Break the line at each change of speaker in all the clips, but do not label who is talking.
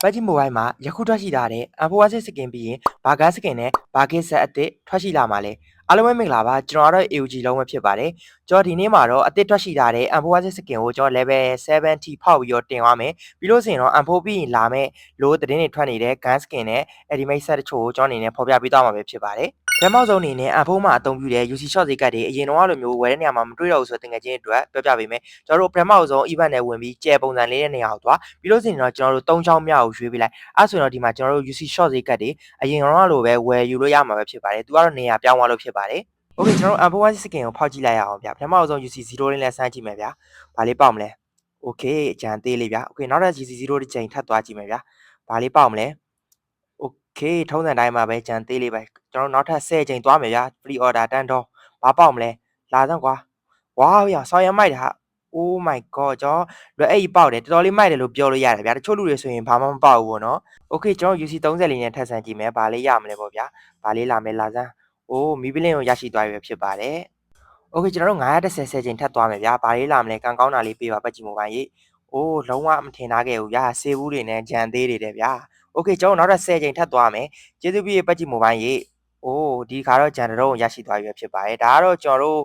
ပတ်ဂျီမိုဘိုင်းမှာယခုထွက်ရှိလာတဲ့ Unforwarded Skin ပြီးရင်ဘာကန်း Skin နဲ့ဘာကစ်ဆက်အသစ်ထွက်ရှိလာမှာလဲအားလုံးပဲမင်္ဂလာပါကျွန်တော်ကတော့ AUG လုံးဝဖြစ်ပါတယ်ကျွန်တော်ဒီနေ့မှာတော့အသစ်ထွက်ရှိလာတဲ့ Unforwarded Skin ကိုကျွန်တော် level 70ဖောက်ပြီးတော့တင်သွားမယ်ပြီးလို့ဆိုရင်တော့ Unfor ပြီးရင်လာမယ့်လို့သတင်းတွေထွက်နေတဲ့ Gun Skin နဲ့ Ultimate Set တချို့ကိုကျွန်တော်အနေနဲ့ဖော်ပြပေးသွားမှာပဲဖြစ်ပါတယ်ပထမဆုံးအနေနဲ့ Unfor မှာအသုံးပြုတဲ့ UC short ဈေးကတ်တွေအရင်တော့လိုမျိုးဝယ်တဲ့နေရာမှာမတွေ့တော့ဘူးဆိုတဲ့ငွေချင်းအတွက်ပြောပြပေးမယ်ကျွန်တော်တို့ပထမဆုံး event နဲ့ဝင်ပြီးကျယ်ပုံစံလေးတဲ့နေရာကိုသွားပြီးလို့ဆိုရင်တော့ကျွန်တော်တို့၃ချောင်းမြောက်ကိုရွေးပေးလိုက်အဲ့ဆိုရင်တော့ဒီမှာကျွန်တော်တို့ UC short ဈေးကတ်တွေအရင်တော့လိုပဲဝယ်ယူလို့ရမှာပဲဖြစ်ပါတယ်သူကတော့နေရာပြောင်းသွားလို့ဖြစ်ပါတယ်โอเคကျွန်တော်တို့ Unforwarded Skin ကိုဖောက်ကြည့်လိုက်ရအောင်ဗျပထမဆုံး UC0 လေးနဲ့စမ်းကြည့်မယ်ဗျဘာလေးပေါက်မလဲโอเคအကြံသေးလေးဗျโอเคနောက်ထပ် UC0 တစ်ချိန်ထပ်သွားကြည့်မယ်ဗျဘာလေးပေါက်မလဲโอเคထုံးစံတိုင်းမှာပဲကြံသေးလေးပဲကျွန်တော်နောက်ထပ်10ချိန်သွားမယ်ဗျ free order တန်းတော့ဘာပေါက်မလဲလာစမ်းကွာဝါးဗျဆောင်းရမိုက်တာ Oh my god ကျွန်တော်လွယ်အဲ့ကြီးပေါက်တယ်တော်တော်လေးမိုက်တယ်လို့ပြောလို့ရတယ်ဗျာတချို့လူတွေဆိုရင်ဘာမှမပေါက်ဘူးပေါ့နော် Okay ကျွန်တော် UC30 လေးနဲ့ထပ်ဆန်းကြည့်မယ်ဘာလေးရမလဲပေါ့ဗျာဘာလေးလာမယ်လာစမ်းအိုးမီးပလင်းကိုရရှိသွားပြီဖြစ်ပါတယ်โอเคကျွန်တော်တို့910ချိန်ထပ်သွားမယ်ဗျာဘာလေးလာမလဲကံကောင်းတာလေးပေးပါပတ်ကြည့်မိုဘိုင်းကြီးအိုးလုံးဝမထင်ထားခဲ့ဘူးဗျာဆေးဘူးတွေနဲ့ဂျန်သေးတွေတဲ့ဗျာโอเคကျွန်တော်နောက်ထပ်10ချိန်ထပ်သွားမယ်ကျေးဇူးပြုပတ်ကြည့်မိုဘိုင်းကြီးအိုးဒီခါတော့ဂျန်တုံးကိုရရှိသွားပြီဖြစ်ပါတယ်ဒါကတော့ကျွန်တော်တို့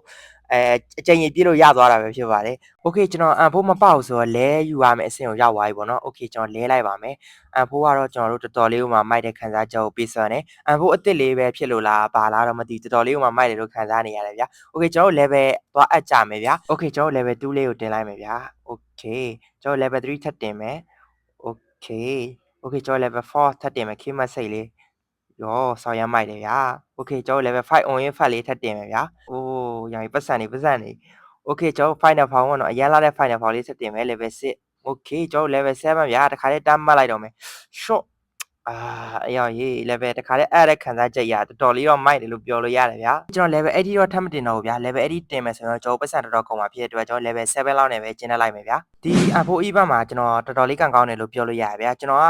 အချိန်ကြီးပြည့်လို့ရသွားတာပဲဖြစ်ပါတယ်โอเคကျွန်တော်အန်ဖိုးမပေါက်ဆိုတော့လဲယူရမယ်အဆင့်ကိုရောက်သွားပြီပေါ့နော်โอเคကျွန်တော်လဲလိုက်ပါမယ်အန်ဖိုးကတော့ကျွန်တော်တို့တော်တော်လေးကိုမှမိုက်တဲ့ခံစားချက်ကိုပေးစွမ်းတယ်အန်ဖိုးအစ်စ်လေးပဲဖြစ်လို့လားဘာလားတော့မသိတော်တော်လေးကိုမှမိုက်တယ်လို့ခံစားနေရတယ်ဗျာโอเคကျွန်တော်တို့ level သွားအပ်ကြမယ်ဗျာโอเคကျွန်တော်တို့ level 2လေးကိုတင်လိုက်မယ်ဗျာโอเคကျွန်တော် level 3ထပ်တင်မယ်โอเคโอเคကျွန်တော် level 4ထပ်တင်မယ်ခေမတ်စိတ်လေးရောဆောင်းရမ်းမိုက်တယ်ဗျာโอเคကျွန်တော် level 5 on in fat လေးထပ်တင်မယ်ဗျာအိုးရောင်ပတ်စံနေโอเคကျွန်တော် final form ကတော့အရန်လာတဲ့ final form လေးထပ်တင်မယ် level 6โอเคကျွန်တော် level 7ဗျာတခါလေးတမ်းမှတ်လိုက်တော့မယ် short အရောင်ရေး level တခါလေးအဲ့တဲ့ခံစားချက်ရတော်တော်လေးတော့မိုက်တယ်လို့ပြောလို့ရတယ်ဗျာကျွန်တော် level 80တော့ထပ်မတင်တော့ဘူးဗျာ level 80တင်မယ်ဆိုတော့ကျွန်တော်ပတ်စံတော်တော်ကုန်ပါဖြစ်တဲ့အတွက်ကျွန်တော် level 7လောက်နဲ့ပဲကျင်းလိုက်မယ်ဗျာဒီ Unfor event မှာကျွန်တော်တော်တော်လေးကောင်းတယ်လို့ပြောလို့ရတယ်ဗျာကျွန်တော်က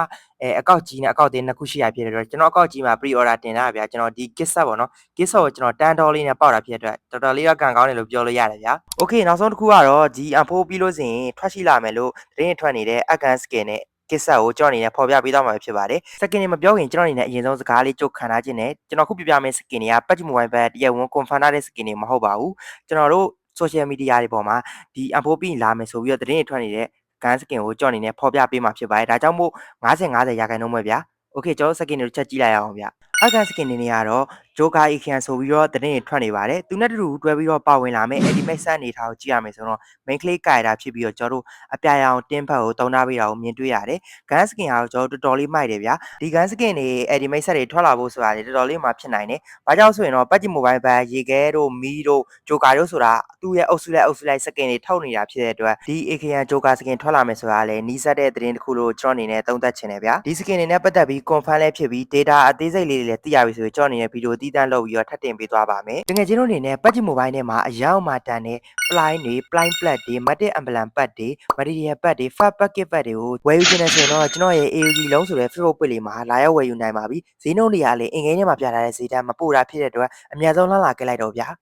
အကောက်ကြီးနဲ့အကောက်သေးနှစ်ခုရှိရဖြစ်တဲ့အတွက်ကျွန်တော်အကောက်ကြီးမှာ pre order တင်တာဗျာကျွန်တော်ဒီ kit set ပေါ့နော် kit set ကိုကျွန်တော်တန်တော်လေးနဲ့ပေါက်တာဖြစ်တဲ့အတွက်တော်တော်လေးတော့ကောင်းတယ်လို့ပြောလို့ရတယ်ဗျာ okay နောက်ဆုံးတစ်ခုကတော့ဒီ Unfor ပြီးလို့ဆိုရင်ထွက်ရှိလာမယ်လို့သတင်းထွက်နေတဲ့ Agan skin နဲ့ကိစ္စကိုကျွန်တော်အနေနဲ့ဖော်ပြပေးသွားမှာဖြစ်ပါတယ်။ Skin တွေမပြောခင်ကျွန်တော်အနေနဲ့အရင်ဆုံးစကားလေးကြုတ်ခံထားခြင်းနဲ့ကျွန်တော်ခုပြပြမယ့် Skin တွေကပတ်ကြည့် mobile ဘက်တရားဝင် confirm ထားတဲ့ Skin တွေမဟုတ်ပါဘူး။ကျွန်တော်တို့ social media တွေပေါ်မှာဒီ Unfor ပြီးလာမယ်ဆိုပြီးတော့သတင်းတွေထွက်နေတဲ့ Gun Skin ကိုကျွန်တော်အနေနဲ့ဖော်ပြပေးမှာဖြစ်ပါတယ်။ဒါကြောင့်မို့50-50ရာခိုင်နှုန်းပဲဗျာ။ Okay ကျွန်တော် Skin တွေကိုချက်ကြည့်လိုက်အောင်ဗျ။ Agan Skin တွေကတော့ Joker Ikian ဆိုပြီးတော့သတင်းတွေထွက်နေပါတယ်။သူနဲ့တူတွဲပြီးတော့ပါဝင်လာမယ့် Ultimate Set အနေထားကိုကြည့်ရမယ်ဆိုတော့ main clay ကာရတာဖြစ်ပြီးတော့ကျွန်တော်တို့အပြာရောင်တင်းဖက်ကိုတုံးထားပေးတာကိုမြင်တွေ့ရတယ်။ Gun Skin ကတော့ကျွန်တော်တော်တော်လေးမိုက်တယ်ဗျာ။ဒီ Gun Skin တွေ Ultimate Set တွေထွက်လာဖို့ဆိုတာလေတော်တော်လေးမှဖြစ်နိုင်တယ်။ဘာကြောင့်ဆိုရင်တော့ပတ်ကြည့် mobile ဘက်ရေခဲတို့မီးတို့ Joker တို့ဆိုတာသူ့ရဲ့အုပ်စုလိုက် Skin တွေထုတ်နေတာဖြစ်တဲ့အတွက်ဒီ Ikian Joker Skin ထွက်လာမယ်ဆိုတာလေနီးစပ်တဲ့သတင်းတစ်ခုလို့ကျွန်တော်အနေနဲ့သုံးသပ်ချင်တယ်ဗျာ။ဒီ Skin တွေနဲ့ပတ်သက်ပြီး confirm လဲဖြစ်ပြီး data အသေးစိတ်လေးတွေလည်းသိရပြီဆိုရင်ကျွန်တော်အနေနဲ့ဗီဒီယိုတည်တံ့လုပ်ပြီးတော့ထပ်တင်ပေးသွားပါမယ်။တကယ်ချင်းတို့အနေနဲ့ပတ်ကြည့် mobile ထဲမှာအရောက်မှတန်တဲ့ plane တွေ plane plat တွေ matic emblem pad တွေ material pad တွေ fat packet pad တွေကိုဝယ်ယူချင်တယ်ဆိုတော့ကျွန်တော်ရဲ့ AUG လုံးဆိုတဲ့ Facebook page လေးမှာလာရောက်ဝယ်ယူနိုင်ပါပြီ။ဈေးနှုန်းတွေကလည်းအင်္ဂိမ်းထဲမှာပြထားတဲ့ဈေးတန်းမပို့တာဖြစ်တဲ့အတွက်အများဆုံးလှလာခဲ့လိုက်တော့ဗျာ။